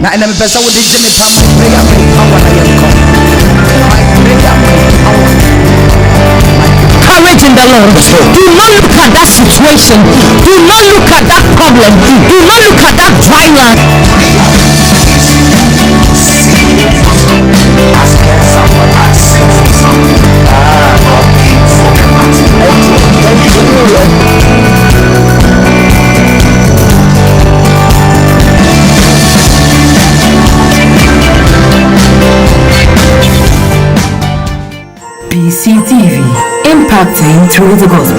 Na ena me pesa wo de me pa my prayer me power na ye come. My prayer me power. Courage in the Lord. Do not look at that situation. Do not look at that problem. Do not look at that dry land. PCTV, impacting through the gospel.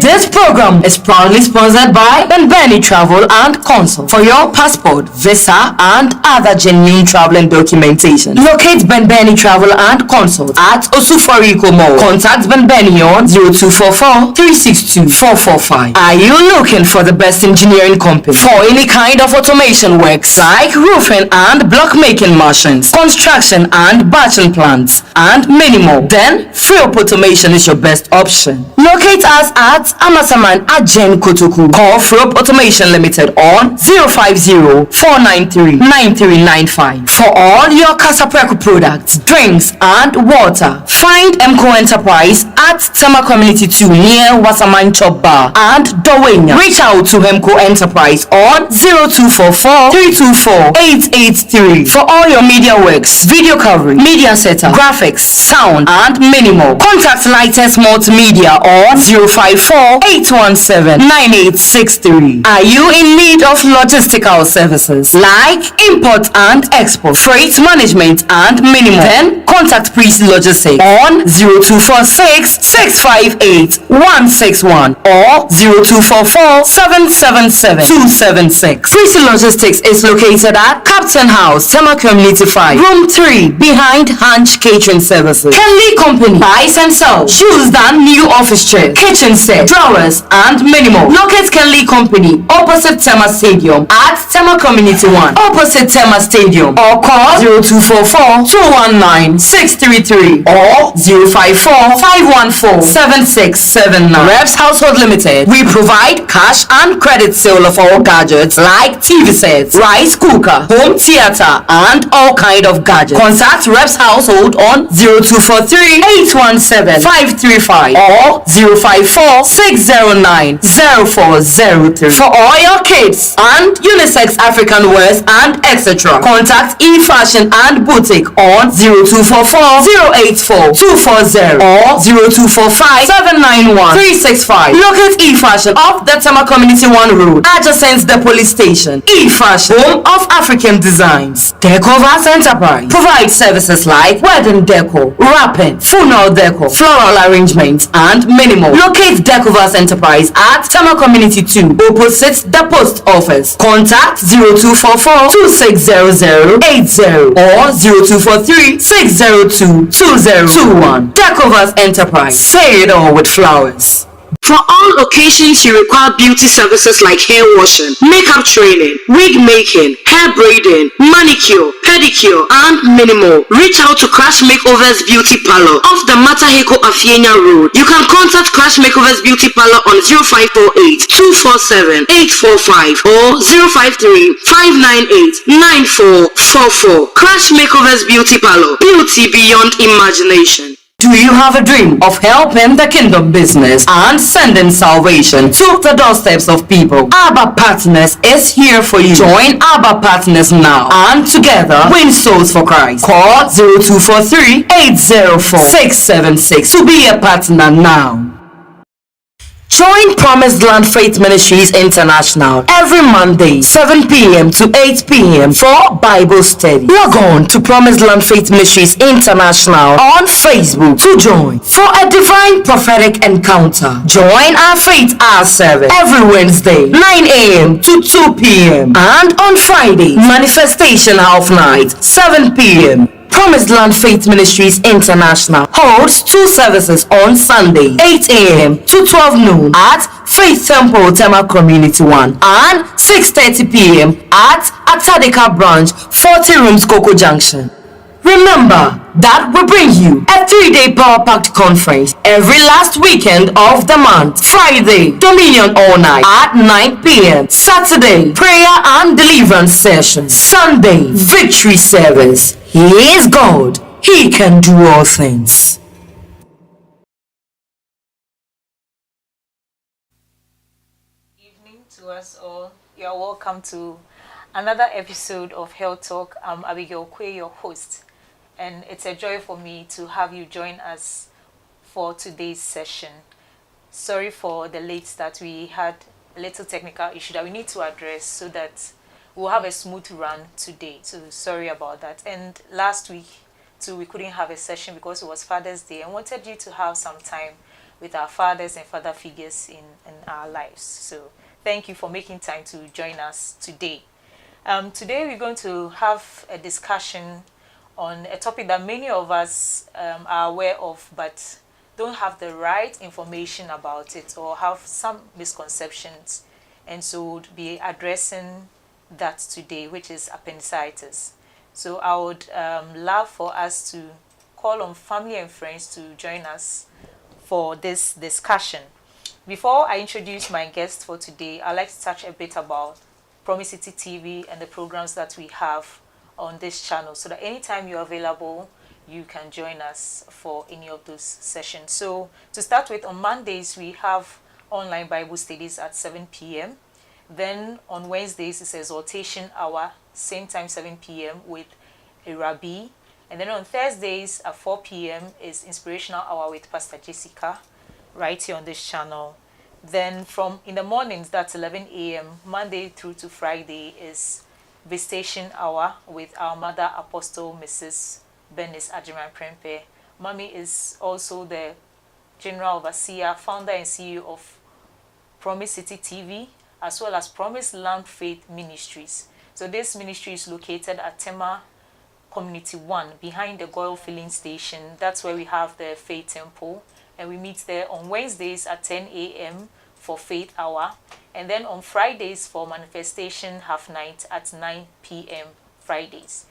This program is proudly sponsored by Benbeni Travel and Consult for your passport, visa, and other genuine traveling documentation. Locate Benbeni Travel and Consult at Osufariko Mall. Contact Benbeni on 0244 362 445. Are you looking for the best engineering company for any kind of automation works like roofing and block making machines, construction and batching plants, and many more? Then Freop Automation is your best option. Locate us at Amasaman Ajen Kotoku. Call Freop Automation Limited on 050-493-9395 for all your Casapreco products, drinks, and water. Find MCO Enterprise at Tema Community 2 near Wasaman Chop Bar and Dowenya. Reach out to MCO Enterprise on 0244-324-883 for all your media works, video coverage, media setup, graphics, sound, and many more. Contact Lightest Multimedia on 054-817-9863. Are you in need of logistical services like import and export, freight management, and many more? Then contact Priest Logistics on 0246-658-161 or 0244-777-276. Priest Logistics is located at Captain House, Tema Community 5, Room 3, behind Hunch Catering Services. Kenley Company buys and sells shoes and new office chairs, kitchen set, drawers, and many more. Locate Kenley Company opposite Tema Stadium at Tema Community 1, opposite Tema Stadium, or call 0244-219-633 or 054-514-7679. Reps Household Limited. We provide cash and credit sale of all gadgets like TV sets, rice cooker, home theater, and all kind of gadgets. Contact Reps Household on 0243-817-535 or 054-609-0403 for all your kids and unisex African wears and etc. Contact eFashion and Boutique on 0244-084-240 or 0245-791-365. Locate eFashion off the Tema Community 1 Road, adjacent the police station. eFashion, home of African designs. Decovers Enterprise provides services like wedding decor, wrapping, funeral decor, floral arrangements, and many more. Locate Decovers Enterprise at Tema Community 2, opposite the post office. Contact 0244-260080 or 0243-602-2021. Decovers Enterprise. Say it all with flowers. For all occasions you require beauty services like hair washing, makeup training, wig making, hair braiding, manicure, pedicure, and many more, reach out to Crash Makeovers Beauty Parlor off the Mataheko Afienya Road. You can contact Crash Makeovers Beauty Parlor on 0548-247-845 or 053-598-9444. Crash Makeovers Beauty Parlor. Beauty beyond imagination. Do you have a dream of helping the kingdom business and sending salvation to the doorsteps of people? Abba Partners is here for you. Join Abba Partners now and together win souls for Christ. Call 0243-804-676 to be a partner now. Join Promised Land Faith Ministries International every Monday 7 p.m. to 8 p.m. for Bible study. Log on to Promised Land Faith Ministries International on Facebook to join for a divine prophetic encounter. Join our Faith Hour service every Wednesday 9 a.m. to 2 p.m. and on Friday Manifestation Half Night 7 p.m. Promised Land Faith Ministries International holds 2 services on Sunday 8 a.m. to 12 noon at Faith Temple Tema Community 1 and 6:30 p.m. at Atadeka Branch 40 Rooms Coco Junction. Remember that we bring you a 3-day power-packed conference every last weekend of the month. Friday, Dominion all night at 9 p.m. Saturday, prayer and deliverance session. Sunday, victory service. He is God. He can do all things. Evening to us all. You are welcome to another episode of Health Talk. I'm Abigail Kwe, your host, and it's a joy for me to have you join us for today's session. Sorry for the late start. We had a little technical issue that we need to address so that we'll have a smooth run today. So sorry about that. And last week too, we couldn't have a session because it was Father's Day. I wanted you to have some time with our fathers and father figures in our lives. So thank you for making time to join us today. Today we're going to have a discussion on a topic that many of us are aware of, but don't have the right information about it or have some misconceptions. And so we'll be addressing that today, which is appendicitis. So I would love for us to call on family and friends to join us for this discussion. Before I introduce my guest for today, I'd like to touch a bit about Promisity TV and the programs that we have on this channel, so that anytime you're available, you can join us for any of those sessions. So to start with, on Mondays, we have online Bible studies at 7 p.m. Then on Wednesdays, it's Exhortation Hour, same time, 7 p.m. with a Rabbi. And then on Thursdays at 4 p.m. is Inspirational Hour with Pastor Jessica, right here on this channel. Then from in the mornings, that's 11 a.m. Monday through to Friday is Visitation Hour with our mother apostle, Mrs. Bernice Ajiman Prempe. Mommy is also the general overseer, founder and CEO of Promisity TV, as well as Promised Land Faith Ministries. So this ministry is located at Tema Community 1 behind the Goyle Filling Station. That's where we have the Faith Temple, and we meet there on Wednesdays at 10 a.m. for Faith Hour, and then on Fridays for Manifestation Half Night at 9 p.m. Fridays.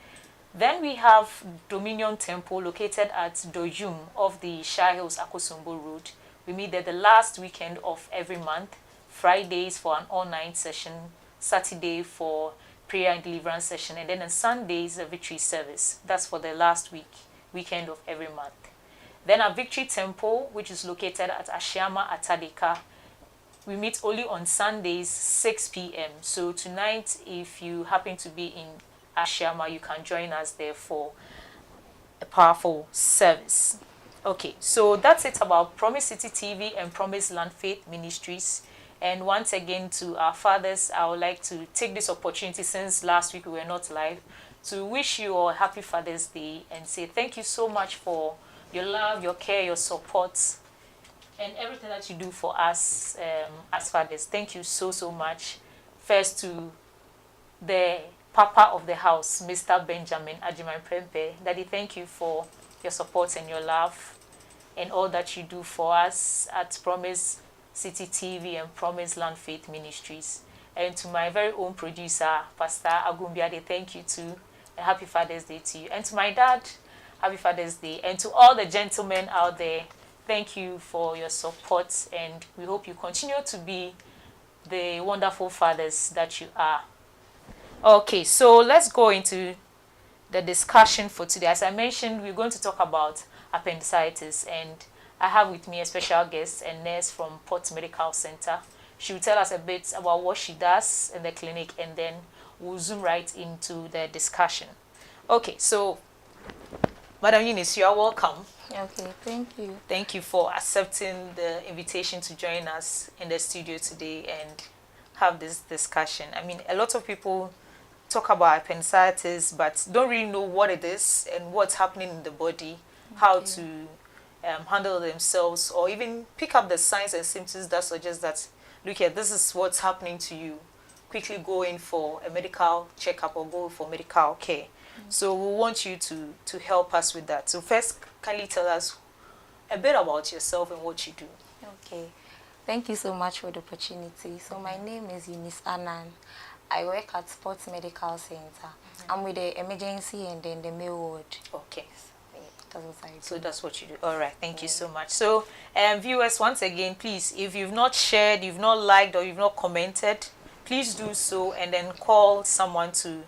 Then we have Dominion Temple located at Dojum of the Shire Hills Akosombo Road. We meet there the last weekend of every month, Fridays for an all-night session, Saturday for prayer and deliverance session, and then on Sundays a victory service. That's for the last weekend of every month. Then our Victory Temple, which is located at Ashiama Atadeka, we meet only on Sundays, 6 p.m. So tonight, if you happen to be in Ashiama, you can join us there for a powerful service. Okay, so that's it about Promisity TV and Promised Land Faith Ministries. And once again, to our fathers, I would like to take this opportunity, since last week we were not live, to wish you all a happy Father's Day and say thank you so much for your love, your care, your support, and everything that you do for us as fathers. Thank you so, so much. First to the Papa of the house, Mr. Benjamin Ajiman Prempe. Daddy, thank you for your support and your love and all that you do for us at Promise City TV and Promise Land Faith Ministries. And to my very own producer, Pastor Agumbiade, thank you too. A happy Father's Day to you. And to my dad, happy Father's Day. And to all the gentlemen out there, thank you for your support, and we hope you continue to be the wonderful fathers that you are. Okay, so let's go into the discussion for today. As I mentioned, we're going to talk about appendicitis, and I have with me a special guest, a nurse from Port Medical Center. She will tell us a bit about what she does in the clinic, and then we'll zoom right into the discussion. Okay, so Madam Eunice, you are welcome. Okay, thank you. Thank you for accepting the invitation to join us in the studio today and have this discussion. I mean, a lot of people talk about appendicitis, but don't really know what it is and what's happening in the body, how to handle themselves, or even pick up the signs and symptoms that suggest that, look here, this is what's happening to you. Quickly go in for a medical checkup or go for medical care. So we want you to help us with that. So first, kindly tell us a bit about yourself and what you do. Okay, thank you so much for the opportunity. So my name is Eunice Annan. I work at Sports Medical Center. I'm with the emergency and then the male ward. Okay. That's what I do. So that's what you do. All right. Thank you so much. So, viewers, once again, please, if you've not shared, you've not liked, or you've not commented, please do so, and then call someone to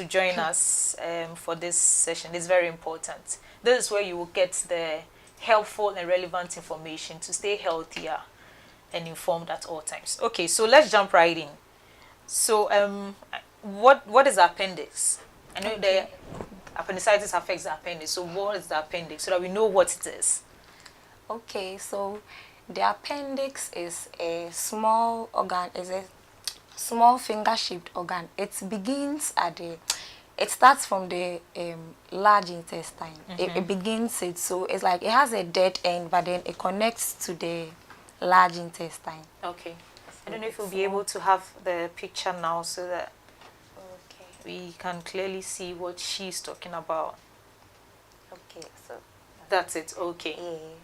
join us for this session. It's very important. This is where you will get the helpful and relevant information to stay healthier and informed at all times. Okay, so let's jump right in. So, what is the appendix? I know the appendicitis affects the appendix. So, what is the appendix? So that we know what it is. Okay, so the appendix is a small organ, is a small finger-shaped organ. It begins at the, it starts from the large intestine. It begins it, so it's like it has a dead end, but then it connects to the large intestine. Okay. I don't know if we'll be able to have the picture now so that we can clearly see what she's talking about. Okay, so that's it. Okay. Yeah.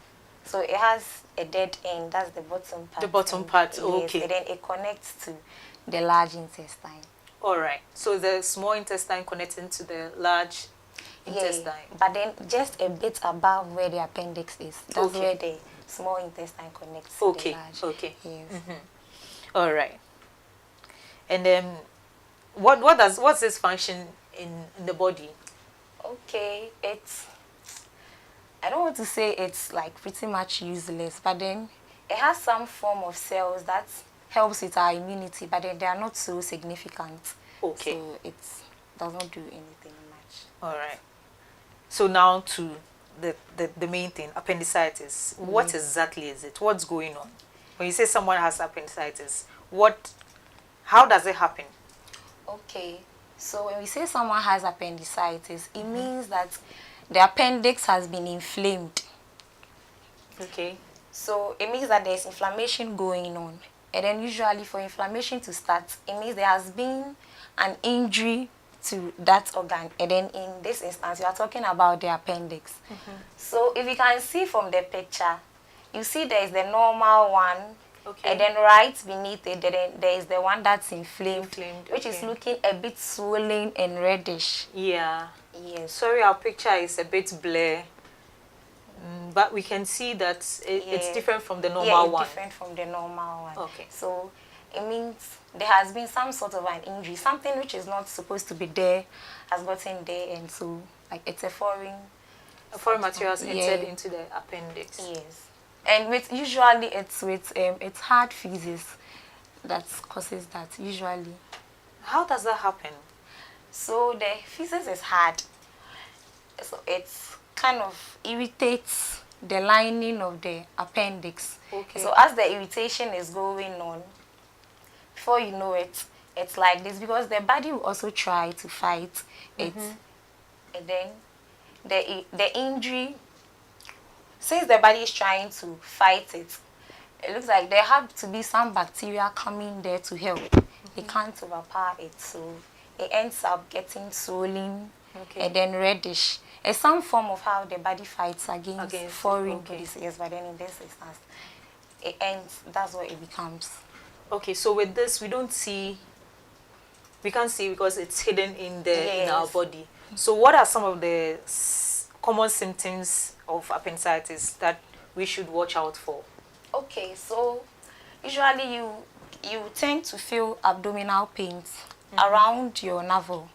So it has a dead end. That's the bottom part. The bottom part. Okay. Yes, and then it connects to the large intestine. All right. So the small intestine connecting to the large intestine. But then just a bit above where the appendix is. That's where the small intestine connects to the large. Okay. Yes. All right. And then, what's its function in the body? Okay, it's, I don't want to say it's like pretty much useless, but then it has some form of cells that helps with our immunity, but then they are not so significant. Okay. So it does not do anything much. All right. So now to the main thing, appendicitis. What exactly is it? What's going on? When you say someone has appendicitis, how does it happen? Okay, so when we say someone has appendicitis, it means that the appendix has been inflamed. Okay. So it means that there's inflammation going on. And then usually for inflammation to start, it means there has been an injury to that organ. And then in this instance, we are talking about the appendix. So if you can see from the picture, you see there is the normal one. Okay. And then right beneath it, there is the one that's inflamed which is looking a bit swollen and reddish. Yeah. Yes. Sorry, our picture is a bit blurry, but we can see that it's different from the normal one. Different from the normal one. Okay. So it means there has been some sort of an injury, something which is not supposed to be there has gotten there, and so like it's a foreign material has entered into the appendix. Yes. And usually it's hard feces that causes that usually. How does that happen? So the feces is hard. So it's kind of irritates the lining of the appendix. Okay. So as the irritation is going on, before you know it, it's like this, because the body will also try to fight it. And then the injury, since the body is trying to fight it, it looks like there have to be some bacteria coming there to help. It can't overpower it, so it ends up getting swollen and then reddish. It's some form of how the body fights against foreign bodies. Yes, but then in this instance, it ends. That's what it becomes. Okay, so with this, we can't see because it's hidden in our body. So what are some of the common symptoms of appendicitis that we should watch out for? Okay, so usually you tend to feel abdominal pains around your navel,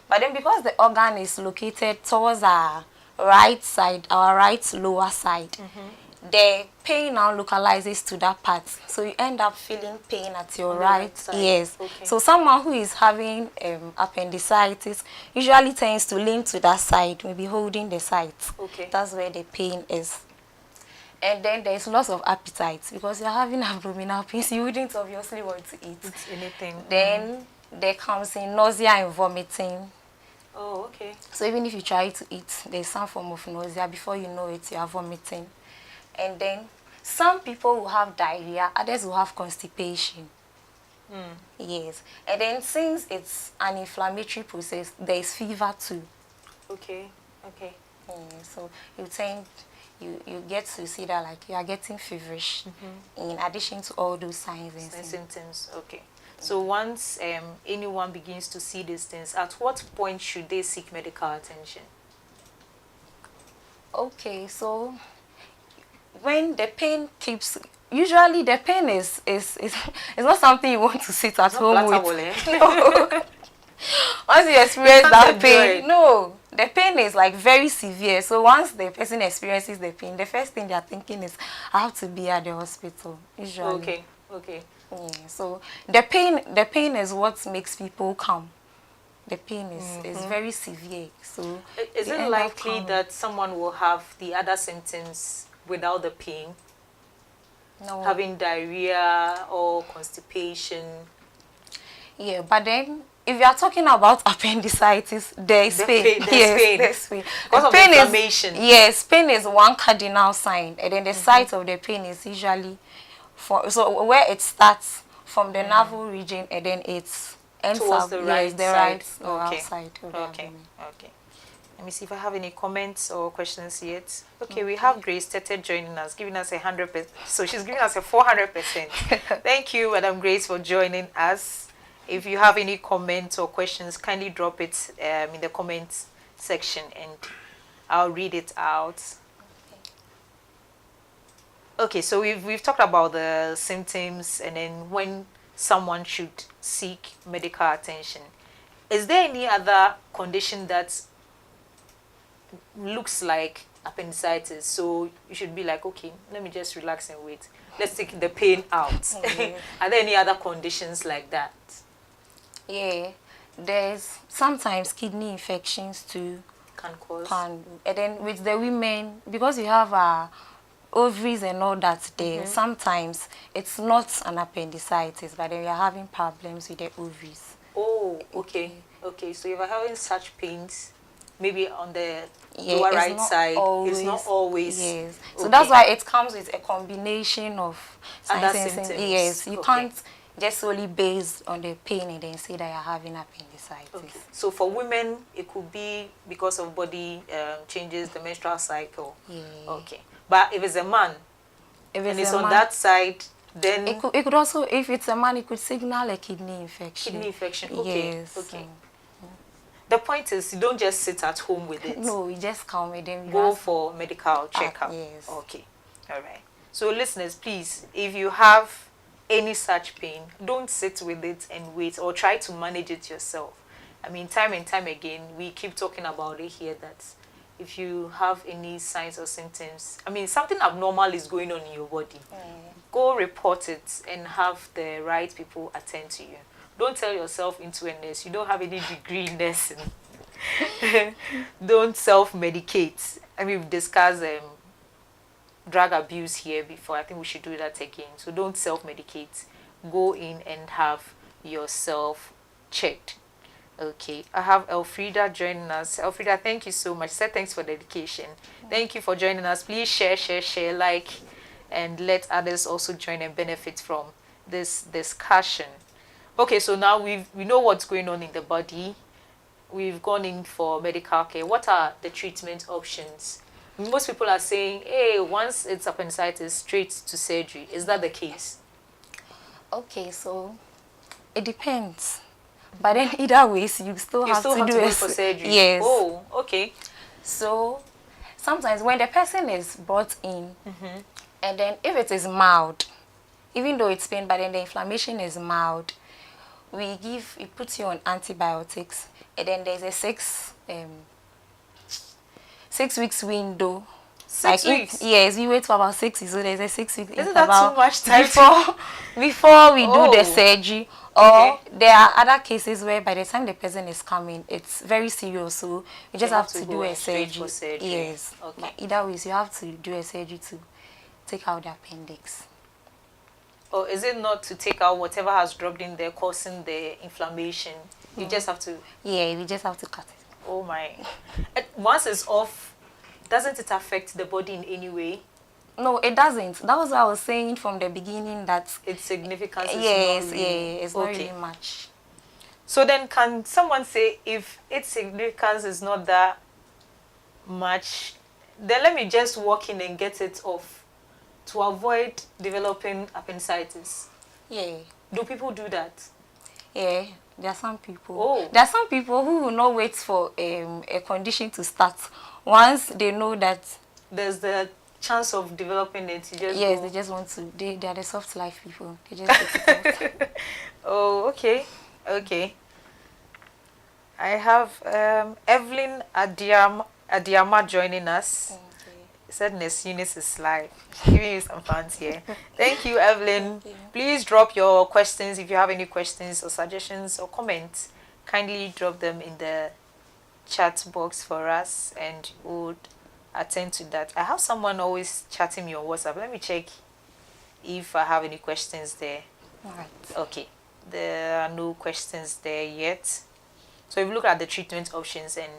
but then because the organ is located towards our right side, our right lower side, the pain now localizes to that part, so you end up feeling pain at your right side. Yes. Okay. So someone who is having appendicitis usually tends to lean to that side, maybe holding the side. Okay. That's where the pain is. And then there's loss of appetite, because you're having abdominal pains. You wouldn't obviously want to eat anything. Then there comes in nausea and vomiting. Oh, okay. So even if you try to eat, there's some form of nausea. Before you know it, you are vomiting. And then some people will have diarrhea, others will have constipation. Yes. And then since it's an inflammatory process, there is fever too. Okay. Okay. So you get to see that like you are getting feverish in addition to all those signs and symptoms. Okay. So once anyone begins to see these things, at what point should they seek medical attention? Okay, so when the pain keeps, usually the pain is it's not something you want to sit at home with. No. Once you experience that pain, no, the pain is like very severe. So once the person experiences the pain, the first thing they are thinking is, I have to be at the hospital. Usually. Okay. Okay. Yeah, so the pain is what makes people calm. The pain is very severe. So is it likely that someone will have the other symptoms without the pain? No. Having diarrhea or constipation? Yeah, but then if you are talking about appendicitis, there is pain. There's pain. Because of inflammation. Yes, pain is one cardinal sign, and then the site of the pain is usually so where it starts from the navel region, and then it ends towards up the right right or outside. Okay. Let me see if I have any comments or questions yet. Okay, we have Grace Tete joining us, giving us 100%. So she's giving us a 400%. Thank you, Madam Grace, for joining us. If you have any comments or questions, kindly drop it in the comments section and I'll read it out. Okay, so we've talked about the symptoms and then when someone should seek medical attention. Is there any other condition that looks like appendicitis? So you should be like, okay, let me just relax and wait. Let's take the pain out. Are there any other conditions like that? Yeah, there's sometimes kidney infections too. Can cause. And then with the women, because you have ovaries and all that there, sometimes it's not an appendicitis, but then you're having problems with the ovaries. Oh, okay. Okay, so if you're having such pains, maybe on the lower right side, it's not always. Yes. So that's why it comes with a combination of other symptoms. Yes, you can't just solely based on the pain and then say that you're having appendicitis. Okay. So for women, it could be because of body changes, the menstrual cycle. Yeah. Okay. But if it's a man, if it's on that side, then it could also, if it's a man, it could signal a kidney infection. Kidney infection. Okay. Yes. Okay. The point is, you don't just sit at home with it. No, you just come with them. Go for medical checkup. Yes. Okay. All right. So listeners, please, if you have any such pain, don't sit with it and wait or try to manage it yourself. I mean, time and time again, we keep talking about it here that if you have any signs or symptoms, I mean, something abnormal is going on in your body, go report it and have the right people attend to you. Don't tell yourself into a nurse. You don't have any degree in nursing. Don't self-medicate. I mean, we've discussed drug abuse here before. I think we should do that again. So don't self-medicate. Go in and have yourself checked. Okay, I have Elfrida joining us. Elfrida, thank you so much. Say thanks for the dedication. Thank you for joining us. Please share, like, and let others also join and benefit from this discussion. Okay, so now we know what's going on in the body. We've gone in for medical care. What are the treatment options? Most people are saying, hey, once it's appendicitis, straight to surgery. Is that the case? Okay, so it depends. But then either ways, you still have to do it for surgery. Yes. Oh, okay. So sometimes when the person is brought in, and then if it is mild, even though it's pain, but then the inflammation is mild, we put you on antibiotics, and then there's a 6 weeks window. 6 weeks? Yes, we wait for about 6 weeks, so there's a 6 weeks Isn't that too much time before we do the surgery? Or there are other cases where by the time the person is coming, it's very serious, so you just have to do a surgery. Yes. Okay. But either ways, you have to do a surgery to take out the appendix. Or is it not to take out whatever has dropped in there causing the inflammation? You just have to... Yeah, we just have to cut it. Oh my. Once it's off, doesn't it affect the body in any way? No, it doesn't. That was what I was saying from the beginning, that its significance is yes, not really, it's not really much. So then can someone say if its significance is not that much, then let me just walk in and get it off to avoid developing appendicitis? Yeah. Do people do that? Yeah, there are some people. Oh. There are some people who will not wait for a condition to start. Once they know that, there's the chance of developing it. You just yes, go. they just want to. They are the soft life people. They just take it out. Oh, okay. Okay. I have Evelyn Adiama joining us. Said Ness Eunice is live. Giving you some fans here. Thank you, Evelyn. Please drop your questions if you have any questions or suggestions or comments. Kindly drop them in the chat box for us and we'll attend to that. I have someone always chatting me on WhatsApp. Let me check if I have any questions there. All right. Okay. There are no questions there yet. So if you look at the treatment options and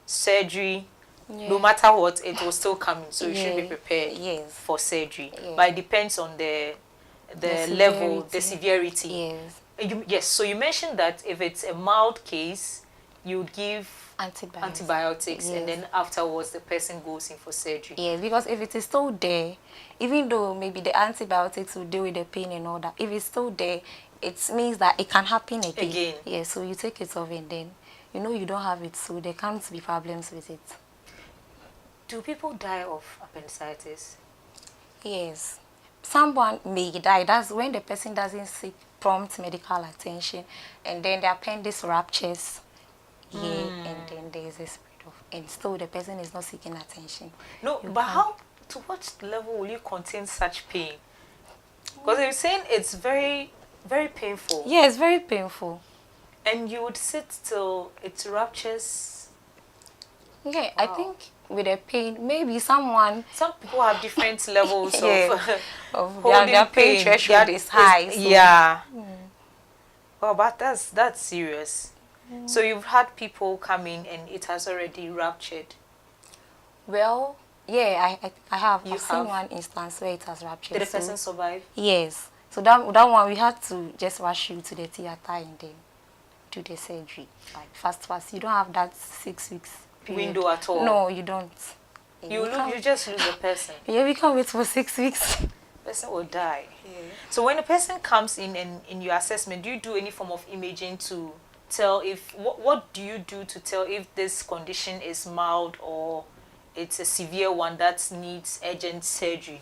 surgery, no matter what, it will still come in. So you should be prepared for surgery. But it depends on the level, the severity. Yes. Yes. So you mentioned that if it's a mild case, you would give antibiotics and then afterwards the person goes in for surgery. Yes, because if it is still there, even though maybe the antibiotics will deal with the pain and all that, if it's still there, it means that it can happen again. Yeah, so you take it off and then you don't have it, so there can't be problems with it. Do people die of appendicitis? Yes. Someone may die. That's when the person doesn't seek prompt medical attention and then the appendix ruptures. Yeah, and then there is a spread of, and still the person is not seeking attention. No, but how, to what level will you contain such pain? Because you're saying it's very, very painful. Yeah, it's very painful. And you would sit till it ruptures? Yeah, Wow. I think with the pain, maybe some people have different levels of holding their pain threshold is high. So. Yeah. Oh, but that's serious. So you've had people come in and it has already ruptured? Well, yeah, I have. I've seen one instance where it has ruptured. Did the person survive? Yes. So that one, we had to just rush you to the theater and then do the surgery. Like fast. You don't have that 6 weeks period. Window at all? No, you don't. You just lose the person? Yeah, we can't wait for 6 weeks. The person will die. Yeah. So when a person comes in and in your assessment, do you do any form of imaging to tell if, what do you do to tell if this condition is mild or it's a severe one that needs urgent surgery?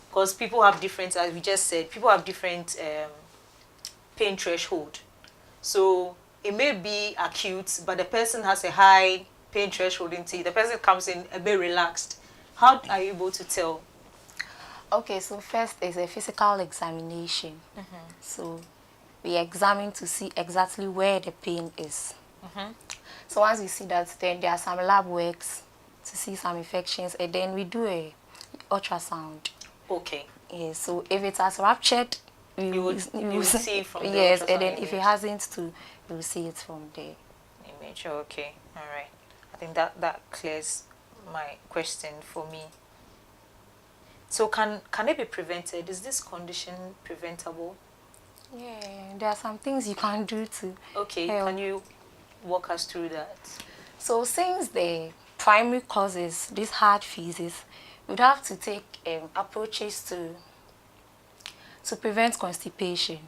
Because people have different, as we just said, people have different pain threshold. So it may be acute, but the person has a high pain threshold until the person comes in a bit relaxed. How are you able to tell? Okay, so first is a physical examination. So we examine to see exactly where the pain is. So once we see that, then there are some lab works to see some infections, and then we do a ultrasound. Okay. Yeah, so if it has ruptured, you will see from the yes, ultrasound and then image. if it hasn't, you will see it from the image. Okay, all right. I think that clears my question for me. So can it be prevented? Is this condition preventable? Yeah, there are some things you can do to help. Can you walk us through that? So since the primary causes these hard physics, we'd have to take approaches to prevent constipation.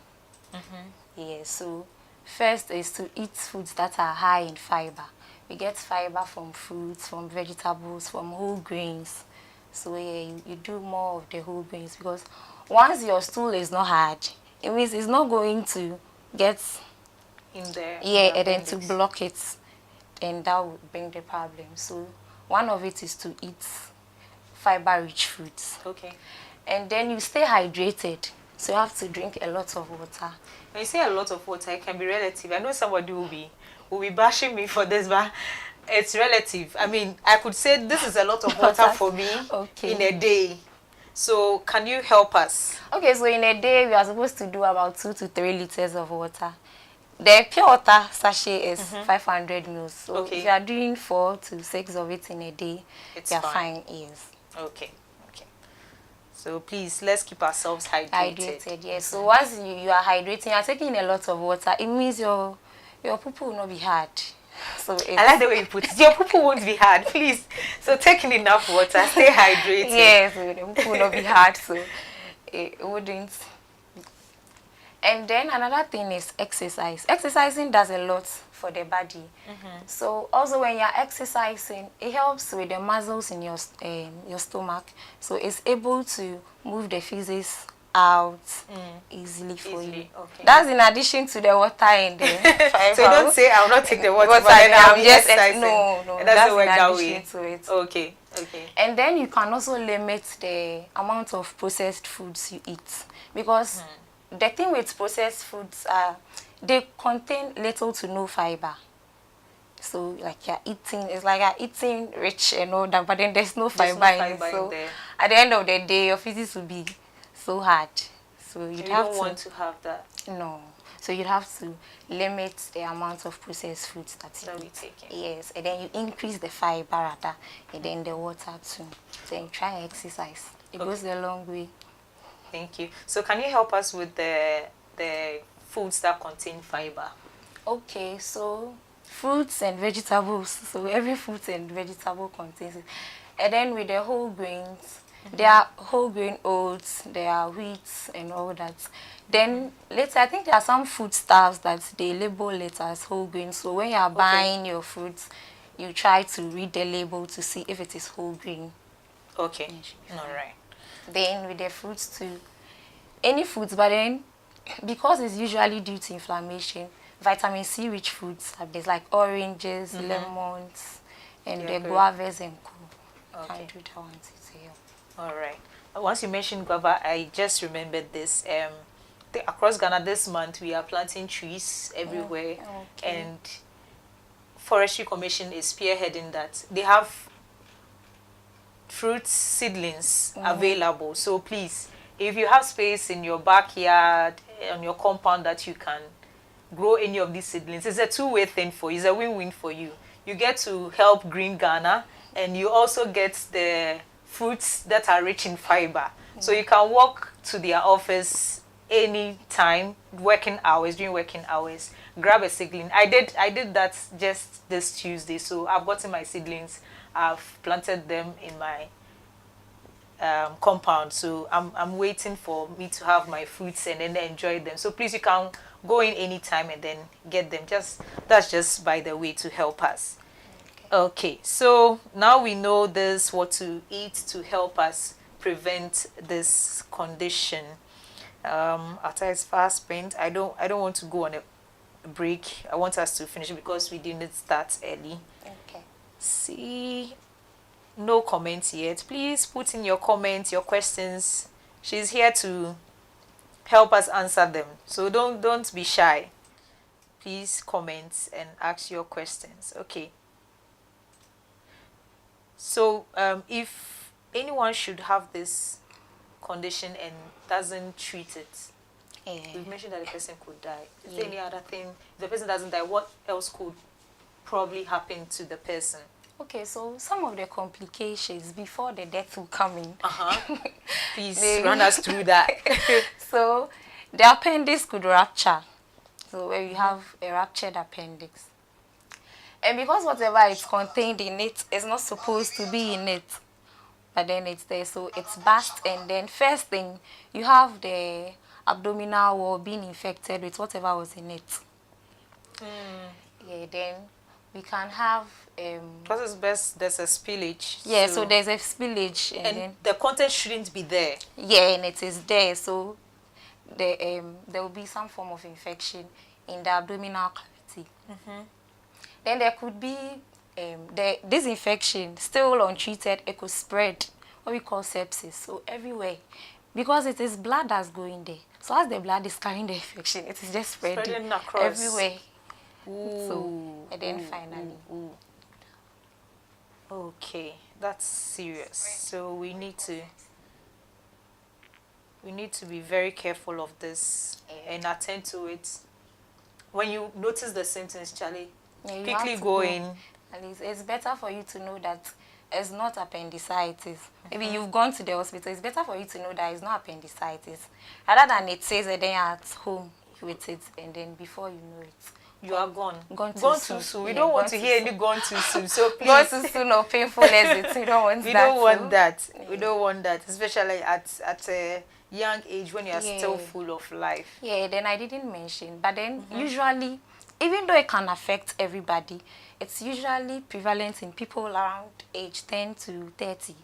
Yeah, so first is to eat foods that are high in fiber. We get fiber from fruits, from vegetables, from whole grains. So yeah, you do more of the whole grains, because once your stool is not hard, it means it's not going to get in there. Yeah, and then to block it, and that would bring the problem. So one of it is to eat fiber-rich foods. Okay. And then you stay hydrated. So you have to drink a lot of water. When you say a lot of water, it can be relative. I know somebody will be bashing me for this, but it's relative. I mean, I could say this is a lot of water for me in a day. So can you help us? Okay, so in a day we are supposed to do about 2 to 3 liters of water. The pure water sachet is 500 ml. So if you are doing 4 to 6 of it in a day, you are fine. Yes. Okay. So please, let's keep ourselves hydrated. Yes. So once you are hydrating, you are taking a lot of water, it means your poo-poo will not be hard. So I like the way you put it. Your poo-poo won't be hard, please. So taking enough water, stay hydrated. Yes, the poo-poo will not be hard, so it wouldn't. And then another thing is exercise. Exercising does a lot for the body. So also when you're exercising, it helps with the muscles in your stomach. So it's able to move the feces out easily for you. Okay. That's in addition to the water and the fiber. So don't say I'll not take the water, but then then I'll be just exercising. no, It that's doesn't work in that addition way. to it. Okay. And then you can also limit the amount of processed foods you eat, because the thing with processed foods are they contain little to no fiber. So like you're eating, it's like you're eating rich and all that, but then there's no fiber, in it. So at the end of the day, your physics will be so hard. So you don't want to have that. No. So you'd have to limit the amount of processed foods that you eat. Yes, and then you increase the fiber rather, and then the water too. Then try and exercise. It goes a long way. Thank you. So can you help us with the foods that contain fiber? Okay, so fruits and vegetables. So every fruit and vegetable contains it. And then with the whole grains, there are whole grain oats, there are wheats and all that. Then later, I think there are some foodstuffs that they label it as whole grain. So when you are buying your fruits, you try to read the label to see if it is whole grain. Okay. All right. Then with the fruits too, any fruits, but then because it's usually due to inflammation, vitamin C rich fruits are there's like oranges, lemons, and the guavas and co. Can do that one to help. All right. Once you mentioned guava, I just remembered this. Across Ghana this month, we are planting trees everywhere, and Forestry Commission is spearheading that. They have fruit seedlings available. So please, if you have space in your backyard, on your compound that you can grow any of these seedlings, it's a two-way thing for you. It's a win-win for you. You get to help Green Ghana, and you also get the fruits that are rich in fiber. So you can walk to their office anytime, during working hours, grab a seedling. I did that just this Tuesday. So I've gotten my seedlings. I've planted them in my compound. So I'm waiting for me to have my fruits and then enjoy them. So please, you can go in anytime and then get them. That's just by the way to help us. Okay, so now we know this, what to eat to help us prevent this condition. After it's fast spent, I don't want to go on a break. I want us to finish because we didn't start early. Okay. See, no comments yet. Please put in your comments, your questions. She's here to help us answer them. So don't be shy. Please comment and ask your questions. Okay. So if anyone should have this condition and doesn't treat it, we've mentioned that the person could die. Is there any other thing? If the person doesn't die, what else could probably happen to the person? Okay, so some of the complications before the death will come in. Please run us through that. So the appendix could rupture. So where you have a ruptured appendix. And because whatever is contained in it is not supposed to be in it, but then it's there, so it's burst, and then first thing, you have the abdominal wall being infected with whatever was in it. Yeah, then we can have because it's best there's a spillage. Yeah, so there's a spillage, and then the content shouldn't be there. Yeah, and it is there, so there will be some form of infection in the abdominal cavity. Then there could be this infection still untreated. It could spread, what we call sepsis. So everywhere, because it is blood that's going there. So as the blood is carrying the infection, it is just spreading across everywhere. So and then finally. Okay, that's serious. So we need to be very careful of this and attend to it. When you notice the symptoms, Charlie, quickly go in. At least it's better for you to know that it's not appendicitis. Maybe you've gone to the hospital. It's better for you to know that it's not appendicitis, rather than it says that then you're at home with it, and then before you know it, you are gone. Gone too Too soon. soon. We Yeah, don't want gone to too hear soon. any gone too soon. So please. Gone too soon or painful exit. We don't want We that. don't want too. that. We don't want that, especially at a young age when you are still Yeah. full of life. Yeah, then I didn't mention. But then usually, even though it can affect everybody, it's usually prevalent in people around age 10 to 30.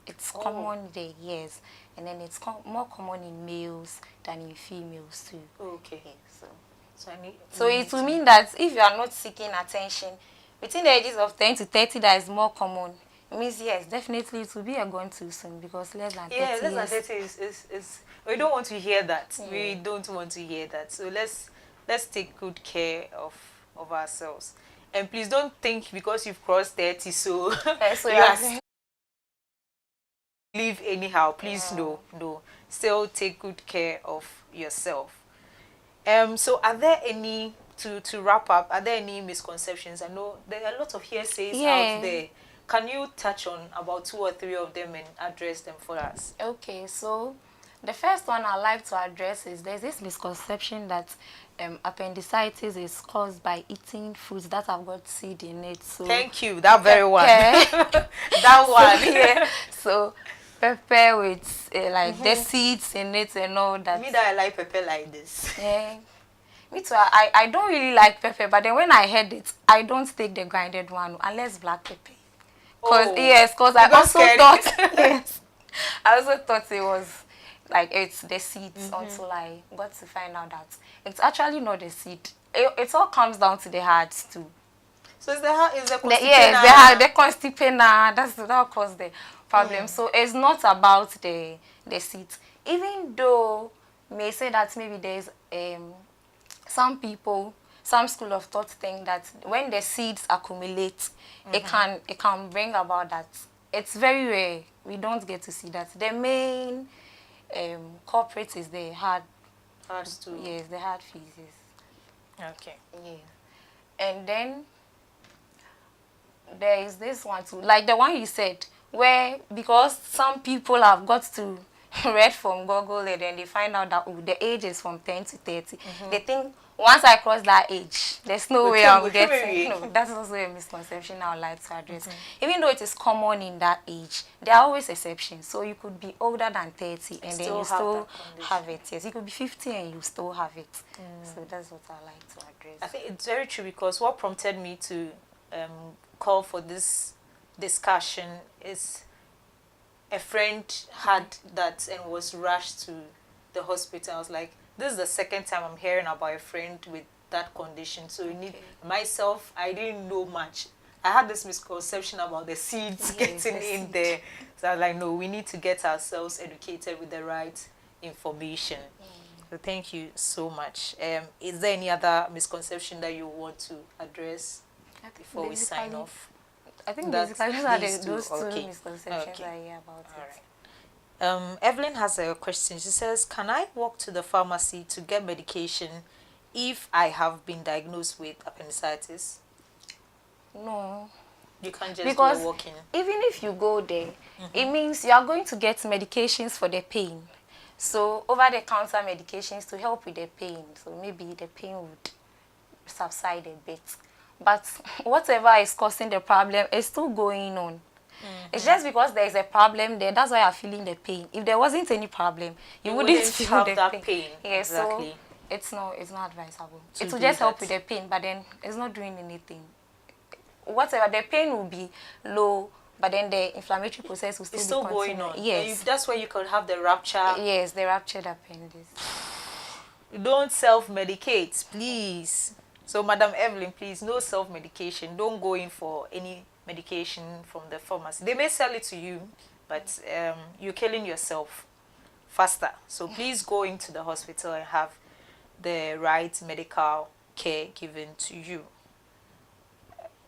It's common there, yes. And then it's more common in males than in females too. Okay. Yeah, So it will mean that if you are not seeking attention, between the ages of 10 to 30 that is more common, it means yes, definitely it will be a gone too soon because less than 30 yeah, less than years. 30 is we don't want to hear that. We don't want to hear that. So let's take good care of ourselves. And please don't think because you've crossed 30 so So you you are are live anyhow. Please no. Still take good care of yourself. So are there any to wrap up, are there any misconceptions? I know there are a lot of hearsays out there. Can you touch on about 2 or 3 of them and address them for us? Okay, so the first one I'd like to address is there's this misconception that appendicitis is caused by eating foods that have got seed in it. So Thank you, that very one. That one. Yeah. So pepper with like the seeds in it and all that. Me that I like pepper like this. Yeah. Me too. I don't really like pepper, but then when I heard it, I don't take the grinded one unless black pepper. Because I also thought yes, I also thought it was like it's the seeds until I got to find out that it's actually not the seed. It all comes down to the hearts too. So is the Yes, the constipana. That caused the problem. So it's not about the seed. Even though may say that maybe there's some people, some school of thought think that when the seeds accumulate, it can bring about that. It's very rare. We don't get to see that. The main culprit is the hard. Yes, the hard feces. Okay. Yeah. And then there is this one too, like the one you said, where because some people have got to read from Google and then they find out that the age is from 10 to 30. They think once I cross that age, there's no way I'm getting. No, that's also a misconception I would like to address. Even though it is common in that age, there are always exceptions. So you could be older than 30 and then you still have it. Yes, you could be 50 and you still have it. So that's what I like to address. I think it's very true because what prompted me to call for this discussion is a friend had that and was rushed to the hospital. I was like, this is the second time I'm hearing about a friend with that condition. So you need myself, I didn't know much. I had this misconception about the seeds getting in there. So I was like, no, we need to get ourselves educated with the right information. So thank you so much. Is there any other misconception that you want to address before we sign off? I think basically those two misconceptions I hear about it. Evelyn has a question. She says, can I walk to the pharmacy to get medication if I have been diagnosed with appendicitis? No. You can't just because go walking. Even if you go there, it means you are going to get medications for the pain. So over-the-counter medications to help with the pain. So maybe the pain would subside a bit. But whatever is causing the problem is still going on. It's just because there is a problem there, that's why you're feeling the pain. If there wasn't any problem, you wouldn't feel the pain. Yeah, exactly. So it's not advisable. It will just help with the pain, but then it's not doing anything. Whatever, the pain will be low, but then the inflammatory process will still be going on. Yes. That's where you could have the rupture. Yes, the ruptured appendix. Don't self-medicate, please. So, Madam Evelyn, please, no self-medication. Don't go in for any medication from the pharmacy. They may sell it to you, but you're killing yourself faster. So please go into the hospital and have the right medical care given to you.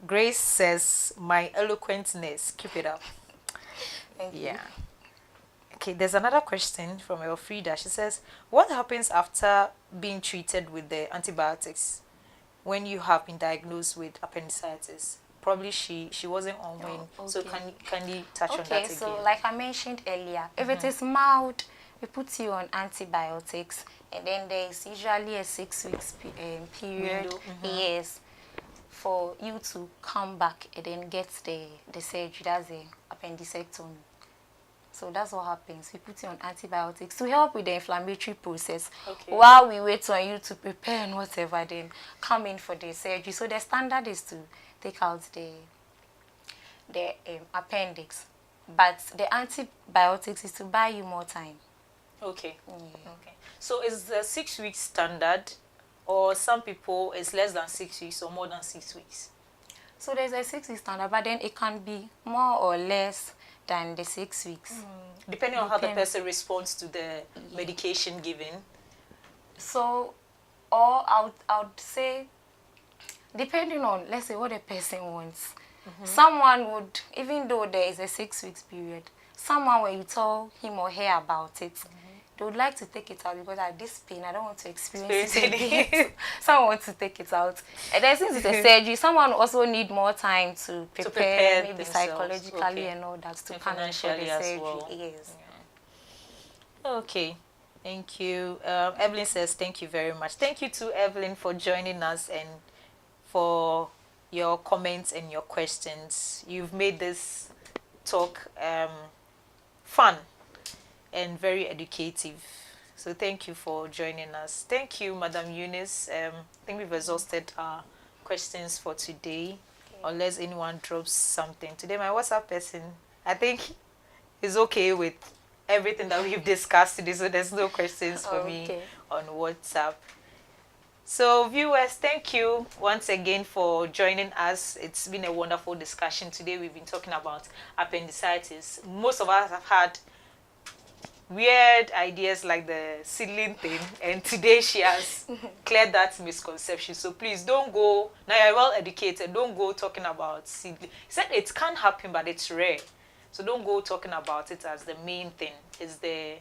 Grace says, my eloquentness, keep it up. Thank you. Yeah. Okay, there's another question from Elfrida. She says, what happens after being treated with the antibiotics when you have been diagnosed with appendicitis? Probably she wasn't on when. So can you touch on that again? Okay, so like I mentioned earlier, if it is mild, we put you on antibiotics, and then there's usually a 6 weeks period. Window. Yes, for you to come back and then get the surgery. That's the appendicectomy. So that's what happens. We put you on antibiotics to help with the inflammatory process. Okay. While we wait on you to prepare and whatever, then come in for the surgery. So the standard is to take out the appendix. But the antibiotics is to buy you more time. Okay. Okay. So is the 6 weeks standard, or some people it's less than 6 weeks or more than 6 weeks? So there's a 6 week standard, but then it can be more or less than the 6 weeks. Depending on how the person responds to the medication given. So, or I would say, depending on, let's say, what the person wants. Someone would, even though there is a 6 weeks period, someone when you tell him or her about it, they would like to take it out because at this pain, I don't want to experience it again. Someone wants to take it out. And then since it's a surgery, someone also need more time to prepare maybe themselves. psychologically and all that to come in for the financially as surgery. well. Yes. Okay. Thank you. Evelyn says thank you very much. Thank you to Evelyn for joining us and for your comments and your questions. You've made this talk fun and very educative. So thank you for joining us. Thank you, Madam Eunice. I think we've exhausted our questions for today. Unless anyone drops something. Today my WhatsApp person, I think, is okay with everything that we've discussed today. So there's no questions for me on WhatsApp. So viewers, thank you once again for joining us. It's been a wonderful discussion. Today we've been talking about appendicitis. Most of us have had weird ideas like the seedling thing, and today she has cleared that misconception. So please don't go, now you're well educated, don't go talking about seedling. He said it can happen, but it's rare. So don't go talking about it as the main thing. It's the,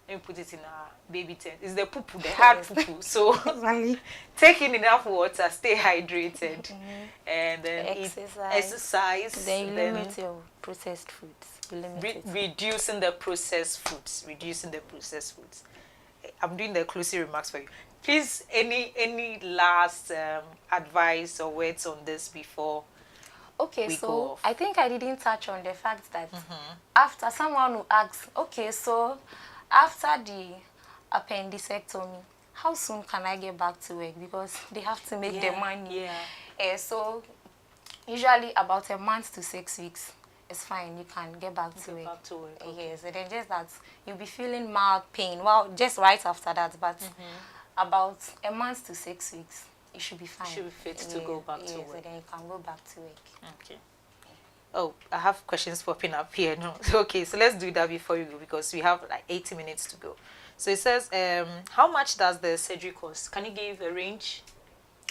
let me put it in a baby tent, it's the poo-poo, the hard poo-poo. So take in enough water, stay hydrated, and then exercise. Then you limit your processed foods. Reducing the processed foods. Reducing the processed foods. I'm doing the closing remarks for you. Please, any last advice or words on this before we go off? I think I didn't touch on the fact that after someone who asks, okay, so after the appendicectomy, how soon can I get back to work? Because they have to make their money. So usually about a month to 6 weeks. It's fine, you can get back to work. Yes, and then just that you'll be feeling mild pain. Well, just right after that, but about a month to 6 weeks, you should be fine. You should be fit to go back to work. And then you can go back to work. Okay. Oh, I have questions popping up here. No, okay, so let's do that before you go because we have like 80 minutes to go. So it says, how much does the surgery cost? Can you give a range?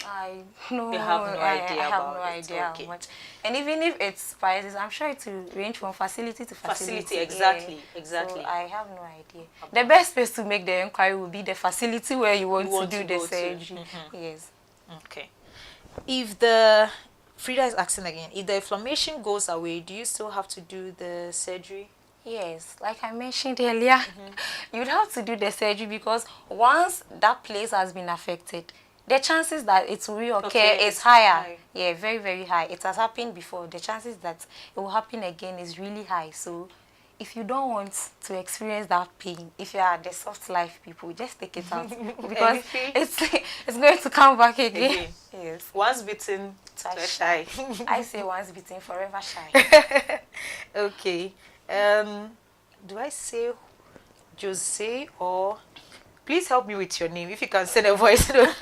I have no idea how much. And even if it's prices, I'm sure it will range from facility to facility. Exactly. So I have no idea. The best place to make the inquiry will be the facility where you want to do the surgery. Yes. Okay. If the Frida is asking again, if the inflammation goes away, do you still have to do the surgery? Yes, like I mentioned earlier, you'd have to do the surgery because once that place has been affected, the chances that it will reoccur is higher. Yeah, very, very high. It has happened before. The chances that it will happen again is really high. So if you don't want to experience that pain, if you are the soft life people, just take it out. Because it's going to come back again. Yes. Once bitten, twice shy. I say once bitten, forever shy. Okay. Do I say Jose or... Please help me with your name. If you can send a voice note.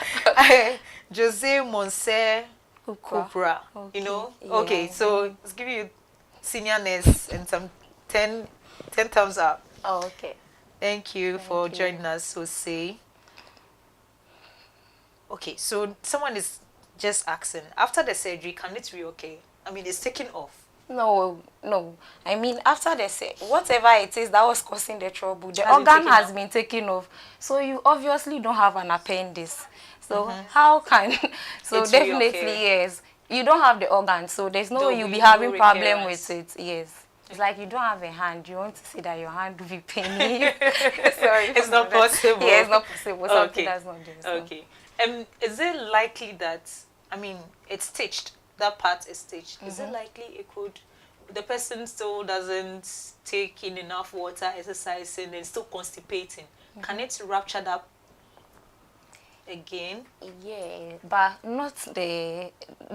Jose Monse Kupra. Okay. You know? Yeah. Okay, so let's give you seniorness and some 10 thumbs up. Oh, okay. Thank you for joining us, Jose. Okay, so someone is just asking, after the surgery, can it be okay? I mean, it's taken off. No. I mean, after the whatever it is that was causing the trouble, the organ has been taken off. So you obviously don't have an appendix. So how can... So it's definitely, yes. You don't have the organ, so there's no way you'll be having problem with it. Yes. It's like you don't have a hand. You want to see that your hand will be paining you. Sorry. It's not possible. Yeah, it's not possible. Something that's not doing so. Okay. Is it likely that, I mean, it's stitched, that part is stitched. Is it likely the person still doesn't take in enough water, exercising, and still constipating? Can it rupture that again? Yeah, but not the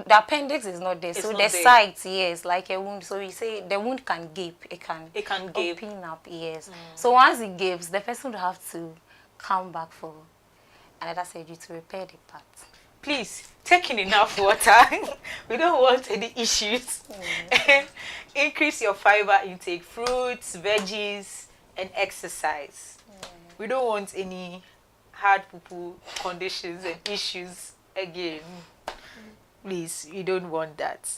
appendix is not there. It's So not the there. site, yes, like a wound. So we say the wound can gape. It can gape. open up, yes. So once it gapes, the person will have to come back for another surgery to repair the part. Please, take in enough water. We don't want any issues. Increase your fiber intake, fruits, veggies, and exercise. We don't want any hard poo conditions and issues again. Please, we don't want that.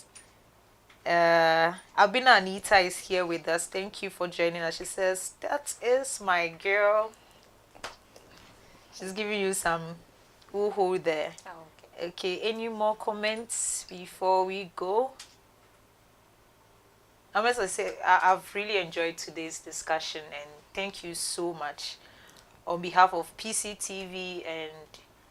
Abina Anita is here with us. Thank you for joining us. She says, that is my girl. She's giving you some woohoo there. Oh, Okay, any more comments before we go? I must say, I've really enjoyed today's discussion, and thank you so much. On behalf of PCTV and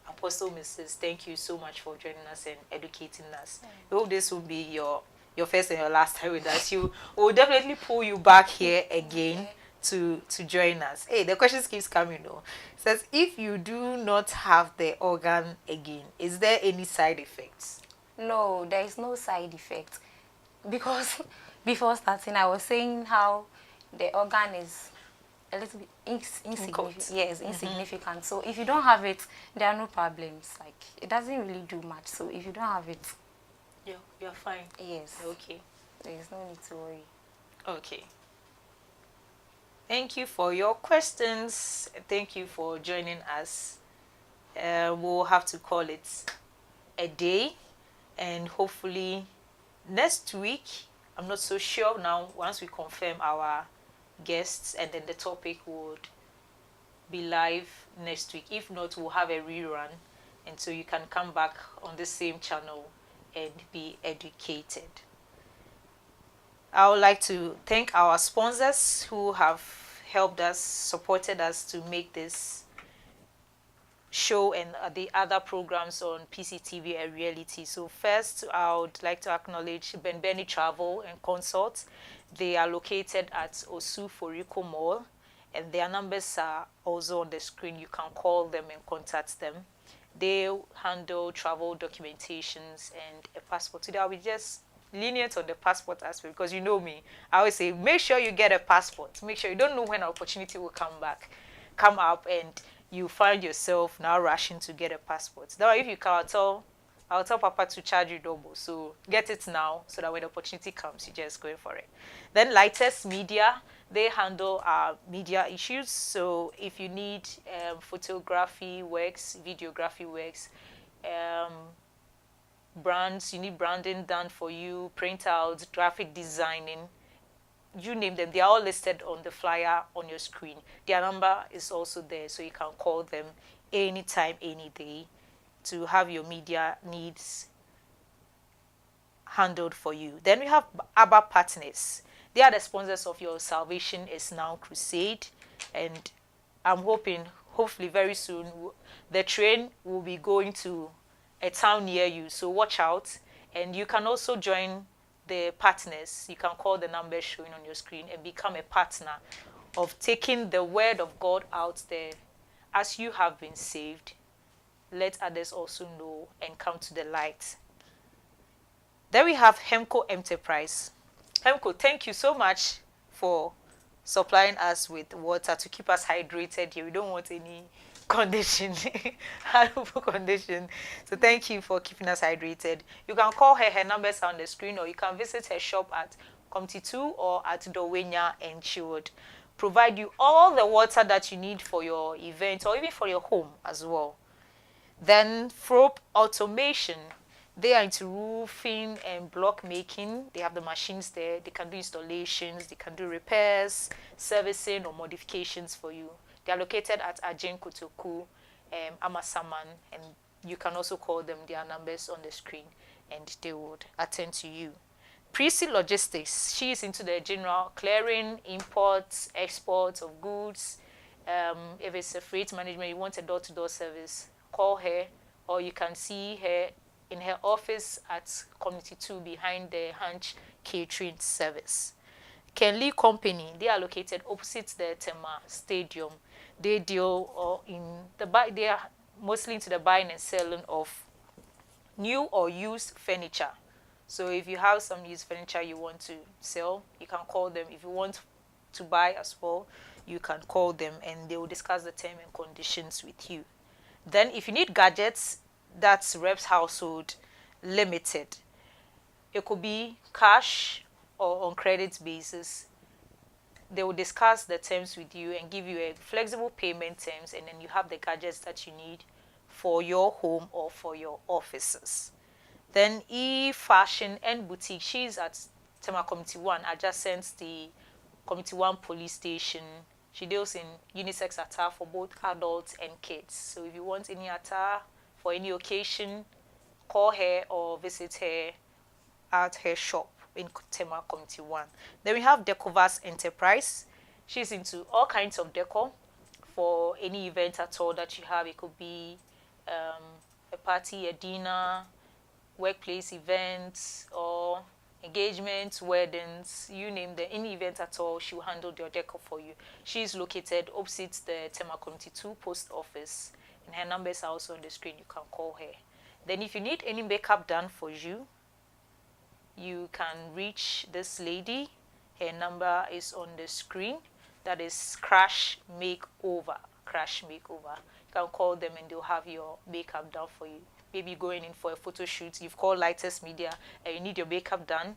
Apostle Mrs., thank you so much for joining us and educating us. I hope this will be your first and your last time with us. We'll definitely pull you back here again to join us. Hey, the questions keeps coming though. It says, if you do not have the organ again, is there any side effects? No, there is no side effect. Because before starting, I was saying how the organ is a little bit insignificant. Yes, insignificant. So if you don't have it, there are no problems. Like, it doesn't really do much. So if you don't have it, You're fine. yes, Okay. there is no need to worry. Okay. Thank you for your questions. Thank you for joining us. We'll have to call it a day, and hopefully next week, I'm not so sure now, once we confirm our guests, and then the topic would be live next week. If not, we'll have a rerun, and so you can come back on the same channel and be educated. I would like to thank our sponsors who have helped us, supported us to make this show and the other programs on PCTV a reality. So first, I would like to acknowledge Benbeni Travel and Consults. They are located at Osu Foriko Mall, and their numbers are also on the screen. You can call them and contact them. They handle travel documentations and a passport. Today I'll be just lenient on the passport aspect, because you know me, I always say make sure you get a passport. Make sure you don't know when an opportunity will come up and you find yourself now rushing to get a passport. Now if you can, I'll tell Papa to charge you double. So get it now, so that when the opportunity comes, you just go for it. Then Lightest Media, they handle media issues. So if you need photography works, videography works, brands, you need branding done for you, printouts, graphic designing, you name them, they are all listed on the flyer on your screen. Their number is also there, so you can call them anytime, any day, to have your media needs handled for you. Then we have ABBA Partners. They are the sponsors of your Salvation Is Now Crusade, and I'm hopefully very soon, the train will be going to a town near you, so watch out. And you can also join the partners. You can call the number showing on your screen and become a partner of taking the word of God out there. As you have been saved, let others also know and come to the light. Then we have Hemco Enterprise. Hemco, thank you so much for supplying us with water to keep us hydrated here. We don't want any condition, harmful condition. So thank you for keeping us hydrated. You can call her. Her numbers are on the screen, or you can visit her shop at Comty 2 or at Dowenya, and she would provide you all the water that you need for your event or even for your home as well. Then Frope Automation. They are into roofing and block making. They have the machines there. They can do installations. They can do repairs, servicing, or modifications for you. They are located at Ajen Kotoku, Amasaman, and you can also call them. Their numbers on the screen, and they would attend to you. Prissy Logistics, she is into the general clearing, imports, exports of goods. If it's a freight management, you want a door-to-door service, call her, or you can see her in her office at Community 2 behind the Hunch Catering Service. Kenley Company, they are located opposite the Tema Stadium. They deal they are mostly into the buying and selling of new or used furniture. So if you have some used furniture you want to sell, you can call them. If you want to buy as well, you can call them and they will discuss the terms and conditions with you. Then if you need gadgets, that's Reps Household Limited. It could be cash or on credit basis. They will discuss the terms with you and give you a flexible payment terms, and then you have the gadgets that you need for your home or for your offices. Then E-Fashion and Boutique, she's at Tema Community 1, adjacent the Community 1 police station. She deals in unisex attire for both adults and kids. So if you want any attire for any occasion, call her or visit her at her shop in Tema Community 1. Then we have Decovas Enterprise. She's into all kinds of decor for any event at all that you have. It could be a party, a dinner, workplace events, or engagements, weddings, you name them, any event at all, she will handle your decor for you. She's located opposite the Tema Community 2 post office, and her numbers are also on the screen. You can call her. Then if you need any makeup done for you, you can reach this lady. Her number is on the screen. That is Crash Makeover. Crash Makeover. You can call them and they'll have your makeup done for you. Maybe going in for a photo shoot, you've called Lightest Media and you need your makeup done,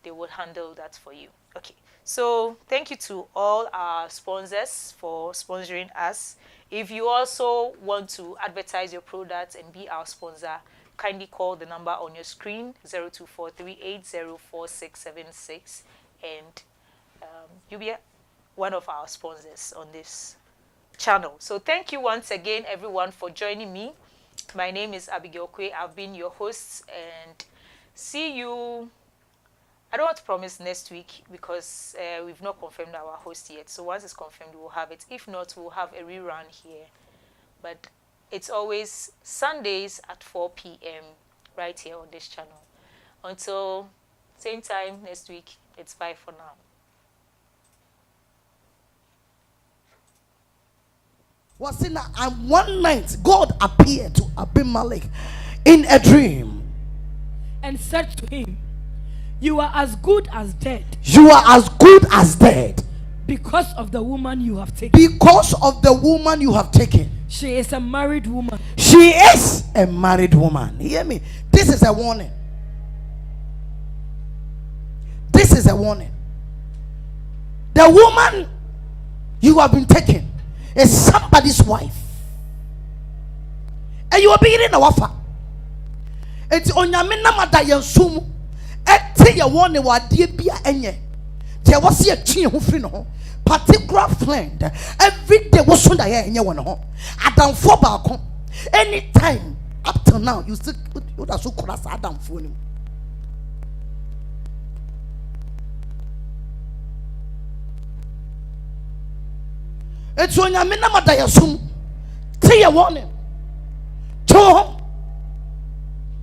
they will handle that for you. Okay, so thank you to all our sponsors for sponsoring us. If you also want to advertise your products and be our sponsor, kindly call the number on your screen, 0243804676, and you'll be one of our sponsors on this channel. So thank you once again, everyone, for joining me. My name is Abigail Kwe. I've been your host, and see you. I don't want to promise next week because we've not confirmed our host yet. So once it's confirmed, we'll have it. If not, we'll have a rerun here. But it's always Sundays at 4 p.m. right here on this channel. Until same time next week, it's bye for now. And one night God appeared to Abimelech in a dream and said to him, "You are as good as dead. You are as good as dead Because of the woman you have taken. Because of the woman you have taken. She is a married woman. She is a married woman. Hear me. This is a warning. This is a warning. The woman you have been taken is somebody's wife. And you are beginning to offer. It's on your minamada yansum. Ete ya warning wa die bia enye. There was a chin who free no particular friend. Every day was Sunday enye one ho. Adam for balcon. Anytime up till now you still you da so cross Adam for him. It's on your minamada yansum. Te ya warning. Cho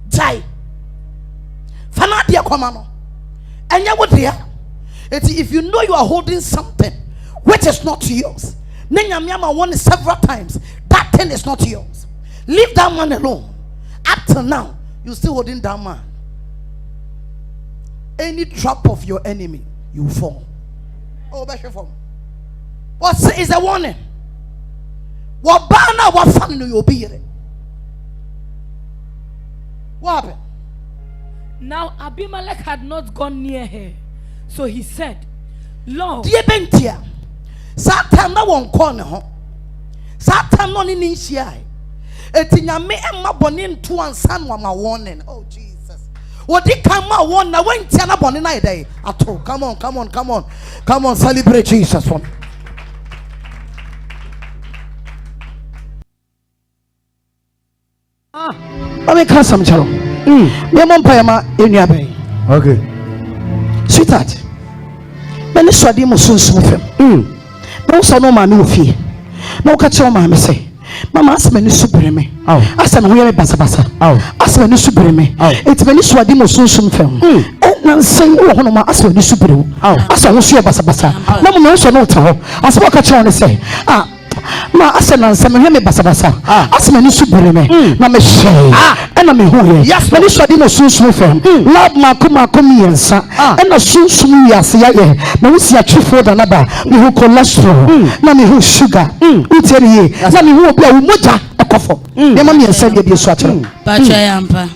Jai Fanadia Komano. And you would hear it if you know you are holding something which is not yours. Nenyamyama won it several times. That thing is not yours. Leave that man alone. Up till now, you're still holding that man. Any trap of your enemy, you fall. Oh, that's your form. What is a warning? What banner, what fun you'll be here? What happened? Now Abimelech had not gone near her, so he said, "Lord, dear Bentia, Satan no one corner, huh? Satan no in share. Etinyame emma bonin to and son my warning. Oh Jesus. What did come out one now when Tiana bonin I day at all? Come on, come on, come on, come on, celebrate Jesus for me. Let me cast some chalo. Me mom payama in your bay. Okay. sweetheart many swadi mo sunsun fem no so no ma me ofie no ka che o ma me say mama asema ni subere me asema ho ye basa basa asema ni subere me eti many swadi mo sunsun fem na nsen wo ho no ma asema ni subere wo asema ho so ye basa basa na mo no so no ta ho asema ka che o ne say ma asema nsema he me basa basa asema ni subere me na me hye na me ho ye many swadi mo sunsun fem love ma kuma yensa na sunsun ya se ya ye na wo si atwefo da na ba me ho cholesterol na me ho sugar utiere ye na me ho obi a wo moja ekofo me ma me yensa de bi so atero ba twa yampa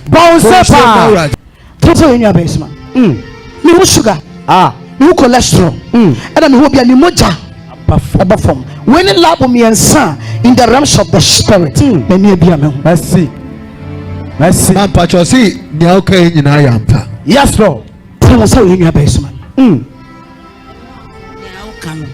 bounce pa toto enya besma me ho sugar me ho cholesterol na me ho obi a ni moja abafom when lab me yensa in the realms of the spirit me ne bia me ho Merci. Man pachosi ni okay nyina yampa. Yes Lord. Tell us how you are best man. Come.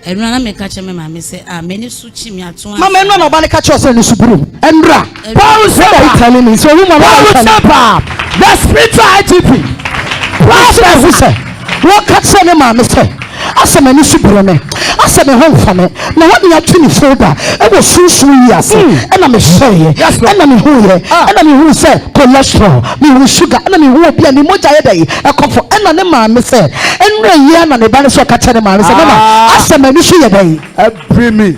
Enra na me ka che me ma me say many su chi me ato. Mama enra na ba ne ka che say ni suburu. Enra. Paul said telling me so woman the spiritual ITP. Pastor who say what ka che me ma me say asema ni suburu me. Asema ho mfa me. Na what me atuni folder e go sunsun yi ase. E na me share. E na me hu ye. E na me hu say cholesterol, me hu sugar, e na me hu obi ani moja ye dai. E kofo e na ne ma me say enra yi na ne ba ne so ka che ne ma me say mama asema ni su ye dai. Every me.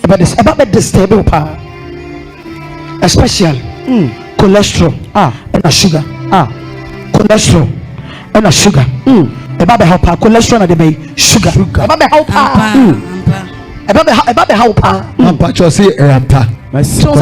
About this table pa. Especially cholesterol and a sugar. Cholesterol and a sugar. About the help cholesterol and the sugar. About the help about the help Man pachosi yampa. so